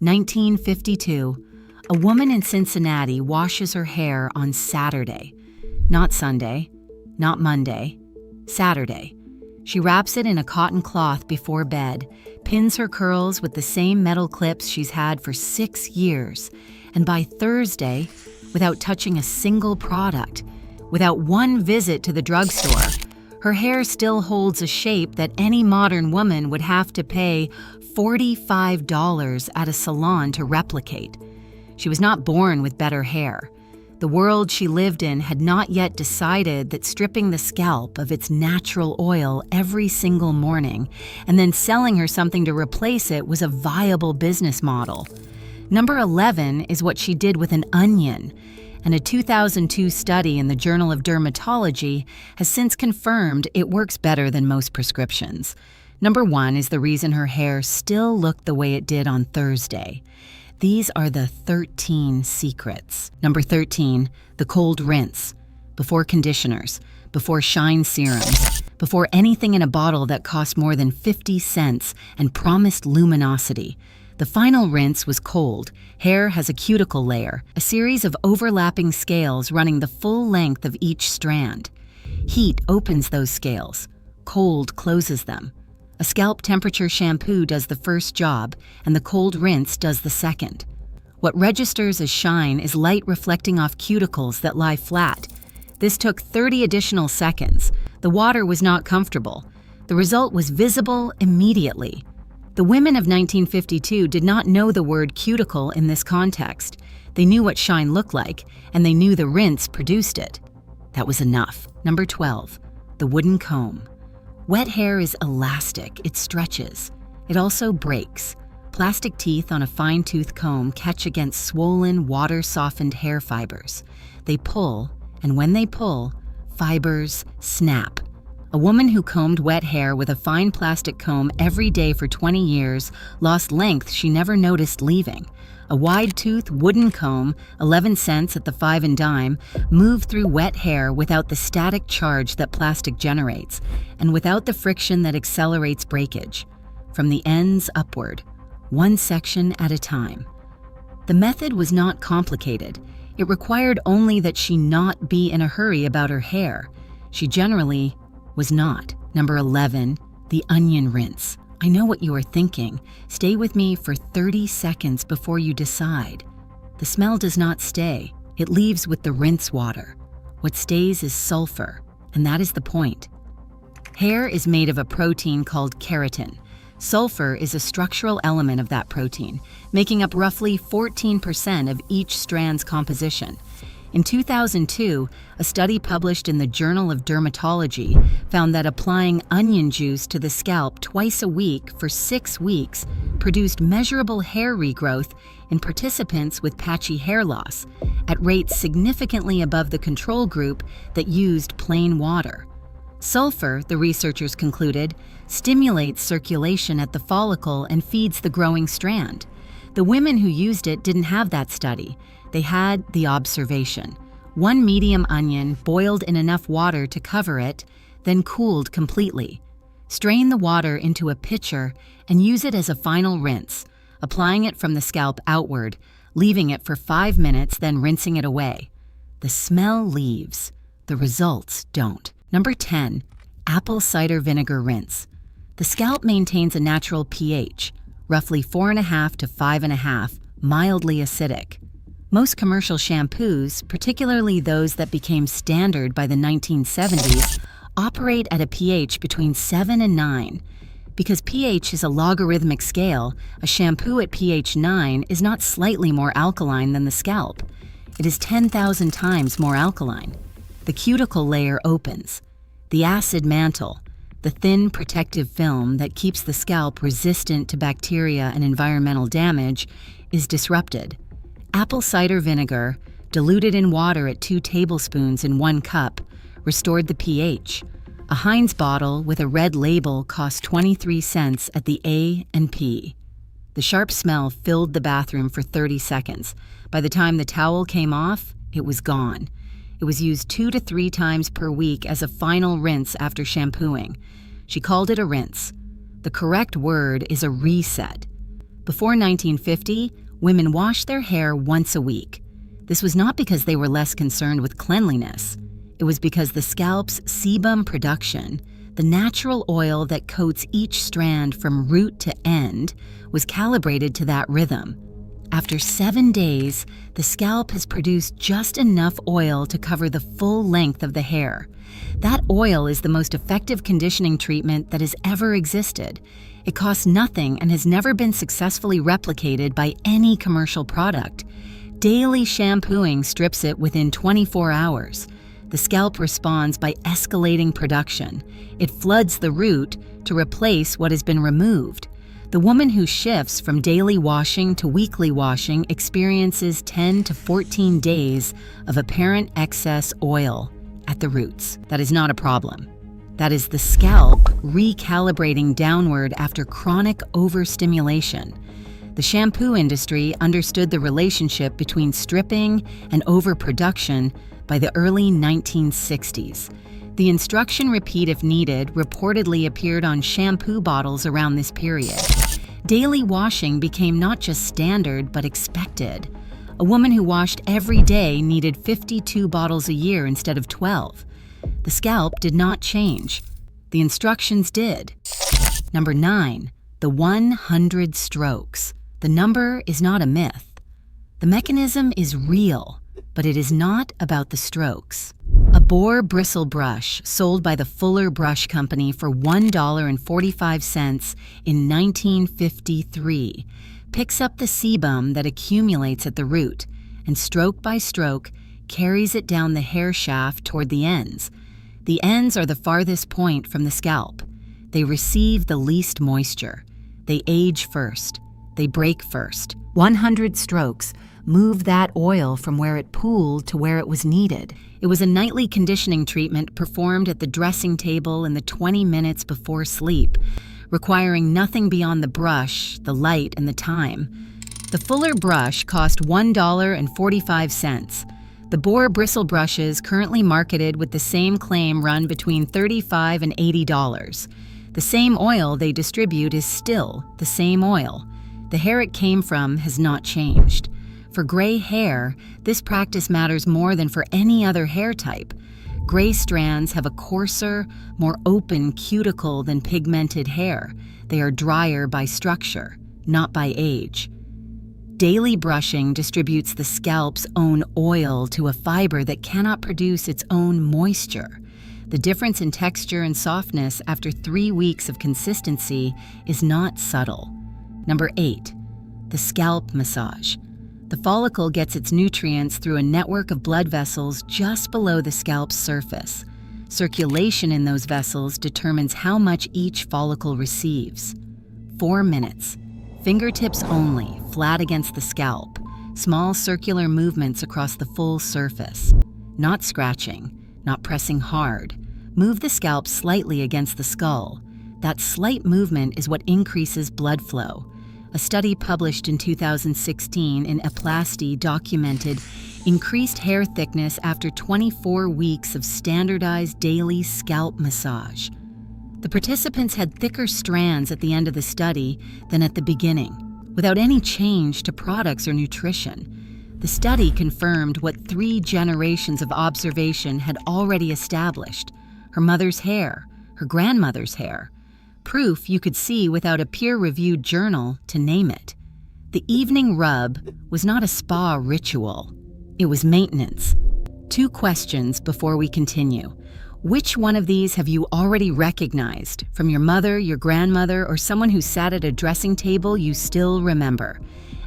1952. A woman in Cincinnati washes her hair on Saturday. Not Sunday, not Monday, Saturday. She wraps it in a cotton cloth before bed, pins her curls with the same metal clips she's had for 6 years, and by Thursday, without touching a single product, without one visit to the drugstore, her hair still holds a shape that any modern woman would have to pay $45 at a salon to replicate. She was not born with better hair. The world she lived in had not yet decided that stripping the scalp of its natural oil every single morning and then selling her something to replace it was a viable business model. Number 11 is what she did with an onion, and a 2002 study in the Journal of Dermatology has since confirmed it works better than most prescriptions. Number 1 is the reason her hair still looked the way it did on Thursday. These are the 13 secrets. Number 13, the cold rinse. Before conditioners, before shine serums, before anything in a bottle that cost more than 50 cents and promised luminosity. The final rinse was cold. Hair has a cuticle layer, a series of overlapping scales running the full length of each strand. Heat opens those scales. Cold closes them. A scalp temperature shampoo does the first job, and the cold rinse does the second. What registers as shine is light reflecting off cuticles that lie flat. This took 30 additional seconds. The water was not comfortable. The result was visible immediately. The women of 1952 did not know the word cuticle in this context. They knew what shine looked like, and they knew the rinse produced it. That was enough. Number 12, the wooden comb. Wet hair is elastic, it stretches. It also breaks. Plastic teeth on a fine-tooth comb catch against swollen, water-softened hair fibers. They pull, and when they pull, fibers snap. A woman who combed wet hair with a fine plastic comb every day for 20 years lost length she never noticed leaving. A wide-tooth wooden comb, 11 cents at the 5 and dime, moved through wet hair without the static charge that plastic generates, and without the friction that accelerates breakage. From the ends upward, one section at a time. The method was not complicated. It required only that she not be in a hurry about her hair. She generally was not. Number 11, the onion rinse. I know what you are thinking. Stay with me for 30 seconds before you decide. The smell does not stay. It leaves with the rinse water. What stays is sulfur, and that is the point. Hair is made of a protein called keratin. Sulfur is a structural element of that protein, making up roughly 14% of each strand's composition. In 2002, a study published in the Journal of Dermatology found that applying onion juice to the scalp twice a week for 6 weeks produced measurable hair regrowth in participants with patchy hair loss, at rates significantly above the control group that used plain water. Sulfur, the researchers concluded, stimulates circulation at the follicle and feeds the growing strand. The women who used it didn't have that study. They had the observation. 1 medium onion boiled in enough water to cover it, then cooled completely. Strain the water into a pitcher and use it as a final rinse, applying it from the scalp outward, leaving it for 5 minutes, then rinsing it away. The smell leaves. The results don't. Number 10, apple cider vinegar rinse. The scalp maintains a natural pH, roughly 4.5 to 5.5, mildly acidic. Most commercial shampoos, particularly those that became standard by the 1970s, operate at a pH between 7 and 9. Because pH is a logarithmic scale, a shampoo at pH 9 is not slightly more alkaline than the scalp. It is 10,000 times more alkaline. The cuticle layer opens. The acid mantle, the thin protective film that keeps the scalp resistant to bacteria and environmental damage, is disrupted. Apple cider vinegar, diluted in water at 2 tablespoons in 1 cup, restored the pH. A Heinz bottle with a red label cost 23 cents at the A&P. The sharp smell filled the bathroom for 30 seconds. By the time the towel came off, it was gone. It was used 2 to 3 times per week as a final rinse after shampooing. She called it a rinse. The correct word is a reset. Before 1950, women washed their hair once a week. This was not because they were less concerned with cleanliness. It was because the scalp's sebum production, the natural oil that coats each strand from root to end, was calibrated to that rhythm. After 7 days, the scalp has produced just enough oil to cover the full length of the hair. That oil is the most effective conditioning treatment that has ever existed. It costs nothing and has never been successfully replicated by any commercial product. Daily shampooing strips it within 24 hours. The scalp responds by escalating production. It floods the root to replace what has been removed. The woman who shifts from daily washing to weekly washing experiences 10 to 14 days of apparent excess oil at the roots. That is not a problem. That is the scalp recalibrating downward after chronic overstimulation. The shampoo industry understood the relationship between stripping and overproduction by the early 1960s. The instruction repeat if needed reportedly appeared on shampoo bottles around this period. Daily washing became not just standard but expected. A woman who washed every day needed 52 bottles a year instead of 12. The scalp did not change. The instructions did. Number 9. The 100 strokes. The number is not a myth. The mechanism is real, but it is not about the strokes. A boar bristle brush sold by the Fuller Brush Company for $1.45 in 1953 picks up the sebum that accumulates at the root and stroke by stroke carries it down the hair shaft toward the ends. The ends are the farthest point from the scalp. They receive the least moisture. They age first. They break first. 100 strokes move that oil from where it pooled to where it was needed. It was a nightly conditioning treatment performed at the dressing table in the 20 minutes before sleep, requiring nothing beyond the brush, the light, and the time. The Fuller brush cost $1.45. The boar bristle brushes currently marketed with the same claim run between $35 and $80. The same oil they distribute is still the same oil. The hair it came from has not changed. For gray hair, this practice matters more than for any other hair type. Gray strands have a coarser, more open cuticle than pigmented hair. They are drier by structure, not by age. Daily brushing distributes the scalp's own oil to a fiber that cannot produce its own moisture. The difference in texture and softness after 3 weeks of consistency is not subtle. Number 8. The scalp massage. The follicle gets its nutrients through a network of blood vessels just below the scalp's surface. Circulation in those vessels determines how much each follicle receives. 4 minutes. Fingertips only, flat against the scalp. Small circular movements across the full surface. Not scratching, not pressing hard. Move the scalp slightly against the skull. That slight movement is what increases blood flow. A study published in 2016 in Aplasty documented increased hair thickness after 24 weeks of standardized daily scalp massage. The participants had thicker strands at the end of the study than at the beginning, without any change to products or nutrition. The study confirmed what 3 generations of observation had already established: her mother's hair, her grandmother's hair. Proof you could see without a peer-reviewed journal to name it. The evening rub was not a spa ritual. It was maintenance. 2 questions before we continue. Which one of these have you already recognized from your mother, your grandmother, or someone who sat at a dressing table you still remember?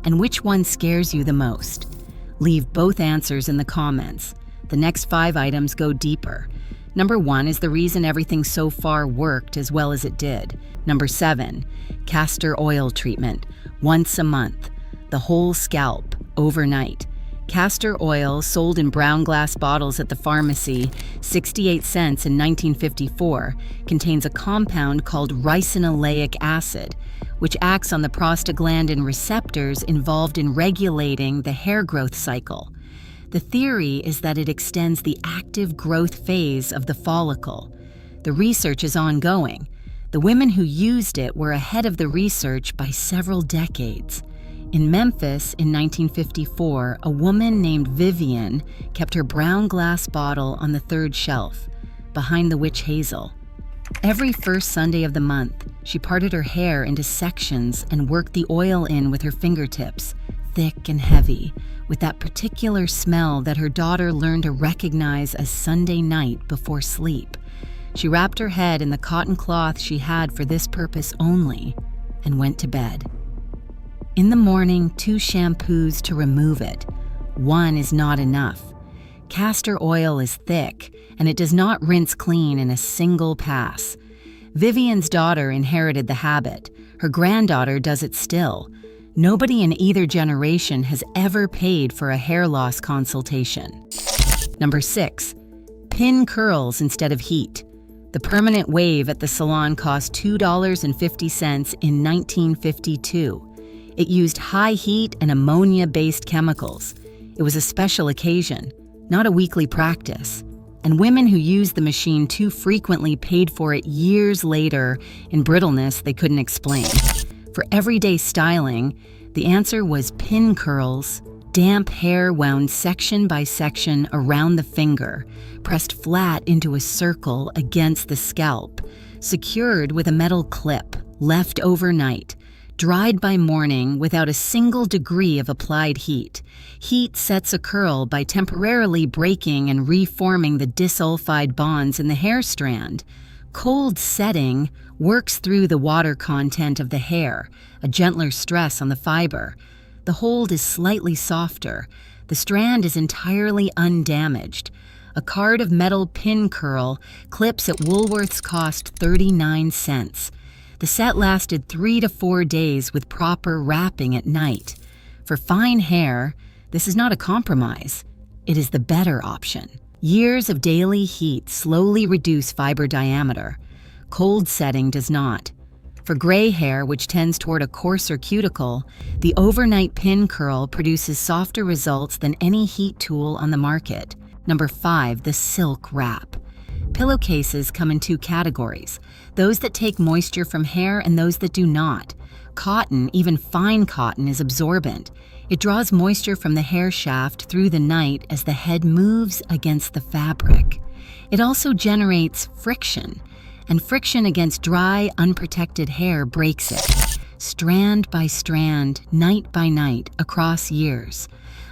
And which one scares you the most? Leave both answers in the comments. The next 5 items go deeper. Number 1 is the reason everything so far worked as well as it did. Number 7, castor oil treatment, once a month, the whole scalp, overnight. Castor oil, sold in brown glass bottles at the pharmacy, 68 cents in 1954, contains a compound called ricinoleic acid, which acts on the prostaglandin receptors involved in regulating the hair growth cycle. The theory is that it extends the active growth phase of the follicle. The research is ongoing. The The women who used it were ahead of the research by several decades. In Memphis in 1954, a woman named Vivian kept her brown glass bottle on the third shelf, behind the witch hazel. Every first Sunday of the month, she parted her hair into sections and worked the oil in with her fingertips, thick and heavy, with that particular smell that her daughter learned to recognize as Sunday night before sleep. She wrapped her head in the cotton cloth she had for this purpose only and went to bed. In the morning, 2 shampoos to remove it. 1 is not enough. Castor oil is thick, and it does not rinse clean in a single pass. Vivian's daughter inherited the habit. Her granddaughter does it still. Nobody in either generation has ever paid for a hair loss consultation. Number 6. Pin curls instead of heat. The permanent wave at the salon cost $2.50 in 1952. It used high heat and ammonia-based chemicals. It was a special occasion, not a weekly practice. And women who used the machine too frequently paid for it years later in brittleness they couldn't explain. For everyday styling, the answer was pin curls, damp hair wound section by section around the finger, pressed flat into a circle against the scalp, secured with a metal clip, left overnight, dried by morning without a single degree of applied heat. Heat sets a curl by temporarily breaking and reforming the disulfide bonds in the hair strand. Cold setting works through the water content of the hair, a gentler stress on the fiber. The hold is slightly softer. The strand is entirely undamaged. A card of metal pin curl clips at Woolworth's cost 39 cents. The set lasted 3 to 4 days with proper wrapping at night. For fine hair, this is not a compromise. It is the better option. Years of daily heat slowly reduce fiber diameter. Cold setting does not. For gray hair, which tends toward a coarser cuticle, the overnight pin curl produces softer results than any heat tool on the market. Number 5, the silk wrap. Pillowcases come in 2 categories, those that take moisture from hair and those that do not. Cotton, even fine cotton, is absorbent. It draws moisture from the hair shaft through the night as the head moves against the fabric. It also generates friction, and friction against dry, unprotected hair breaks it. Strand by strand, night by night, across years.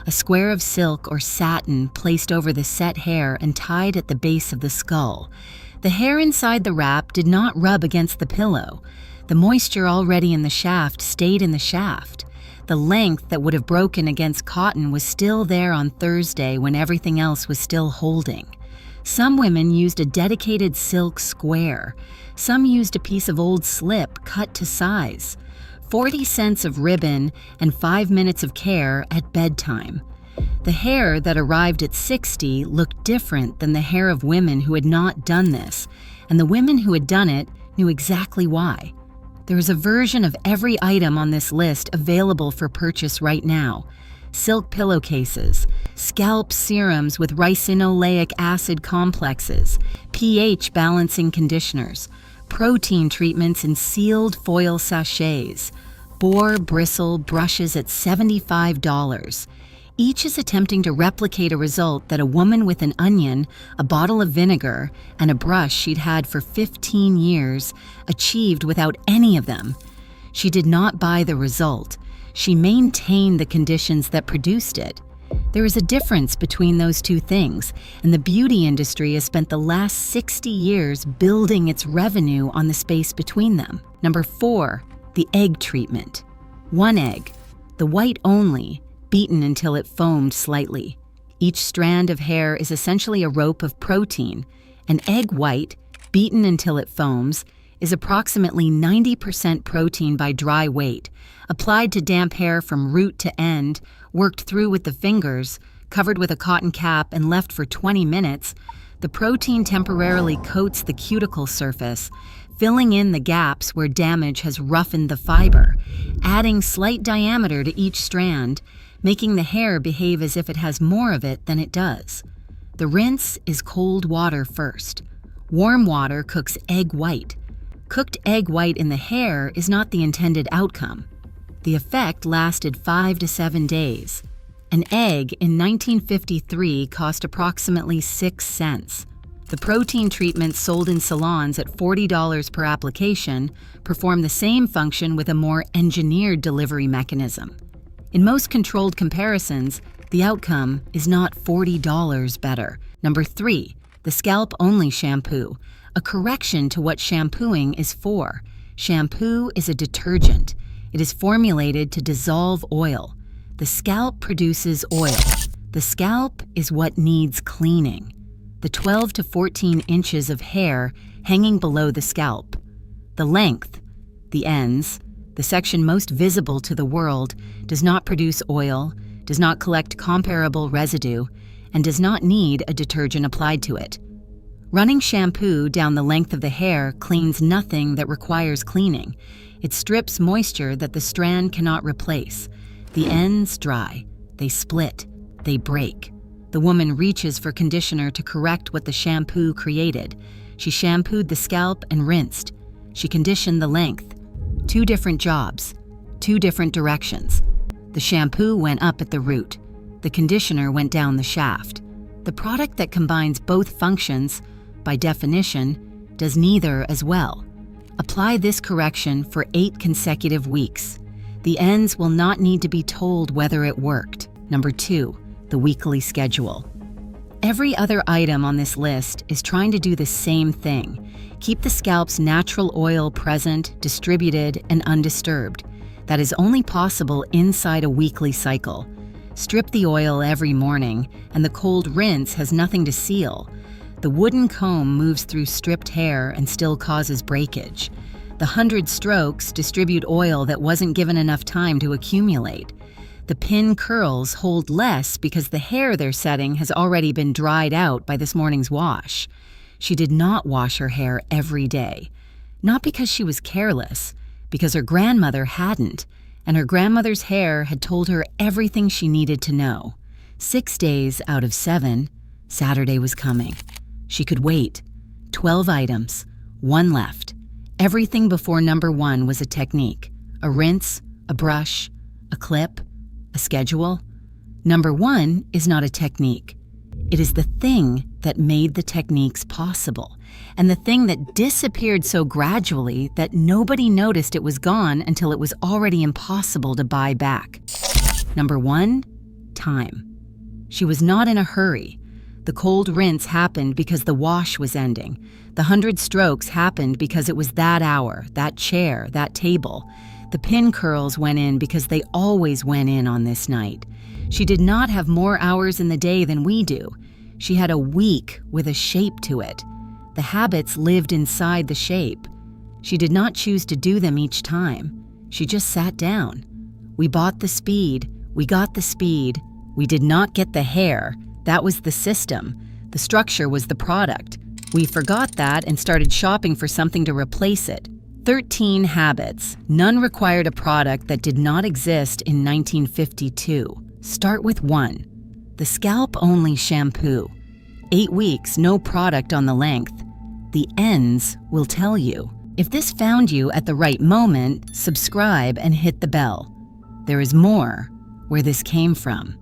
A square of silk or satin placed over the set hair and tied at the base of the skull. The hair inside the wrap did not rub against the pillow. The moisture already in the shaft stayed in the shaft. The length that would have broken against cotton was still there on Thursday when everything else was still holding. Some women used a dedicated silk square. Some used a piece of old slip cut to size. 40 cents of ribbon and 5 minutes of care at bedtime. The hair that arrived at 60 looked different than the hair of women who had not done this, and the women who had done it knew exactly why. There is a version of every item on this list available for purchase right now. Silk pillowcases, scalp serums with ricinoleic acid complexes, pH balancing conditioners, protein treatments in sealed foil sachets, boar bristle brushes at $75. Each is attempting to replicate a result that a woman with an onion, a bottle of vinegar, and a brush she'd had for 15 years achieved without any of them. She did not buy the result. She maintained the conditions that produced it. There is a difference between those two things, and the beauty industry has spent the last 60 years building its revenue on the space between them. Number 4, the egg treatment. 1 egg, the white only, beaten until it foamed slightly. Each strand of hair is essentially a rope of protein. An egg white, beaten until it foams, is approximately 90% protein by dry weight, applied to damp hair from root to end, worked through with the fingers, covered with a cotton cap and left for 20 minutes. The protein temporarily coats the cuticle surface, filling in the gaps where damage has roughened the fiber, adding slight diameter to each strand, making the hair behave as if it has more of it than it does. The rinse is cold water first. Warm water cooks egg white. Cooked egg white in the hair is not the intended outcome. The effect lasted 5 to 7 days. An egg in 1953 cost approximately 6 cents. The protein treatments sold in salons at $40 per application perform the same function with a more engineered delivery mechanism. In most controlled comparisons, the outcome is not $40 better. Number 3, the scalp-only shampoo, a correction to what shampooing is for. Shampoo is a detergent. It is formulated to dissolve oil. The scalp produces oil. The scalp is what needs cleaning. The 12 to 14 inches of hair hanging below the scalp. The length, the ends, the section most visible to the world, does not produce oil, does not collect comparable residue, and does not need a detergent applied to it. Running shampoo down the length of the hair cleans nothing that requires cleaning. It strips moisture that the strand cannot replace. The ends dry, they split, they break. The woman reaches for conditioner to correct what the shampoo created. She shampooed the scalp and rinsed. She conditioned the length. 2 different jobs, 2 different directions. The shampoo went up at the root. The conditioner went down the shaft. The product that combines both functions, by definition, does neither as well. Apply this correction for 8 consecutive weeks. The ends will not need to be told whether it worked. Number 2, the weekly schedule. Every other item on this list is trying to do the same thing. Keep the scalp's natural oil present, distributed, and undisturbed. That is only possible inside a weekly cycle. Strip the oil every morning, and the cold rinse has nothing to seal. The wooden comb moves through stripped hair and still causes breakage. The 100 strokes distribute oil that wasn't given enough time to accumulate. The pin curls hold less because the hair they're setting has already been dried out by this morning's wash. She did not wash her hair every day. Not because she was careless, because her grandmother hadn't, and her grandmother's hair had told her everything she needed to know. 6 days out of 7, Saturday was coming. She could wait. 12 items, 1 left. Everything before number 1 was a technique, a rinse, a brush, a clip, a schedule. Number 1 is not a technique. It is the thing that made the techniques possible, and the thing that disappeared so gradually that nobody noticed it was gone until it was already impossible to buy back. Number 1, time. She was not in a hurry. The cold rinse happened because the wash was ending. The 100 strokes happened because it was that hour, that chair, that table. The pin curls went in because they always went in on this night. She did not have more hours in the day than we do. She had a week with a shape to it. The habits lived inside the shape. She did not choose to do them each time. She just sat down. We bought the speed. We got the speed. We did not get the hair. That was the system. The structure was the product. We forgot that and started shopping for something to replace it. 13 habits. None required a product that did not exist in 1952. Start with 1. The scalp-only shampoo. 8 weeks, no product on the length. The ends will tell you. If this found you at the right moment, subscribe and hit the bell. There is more where this came from.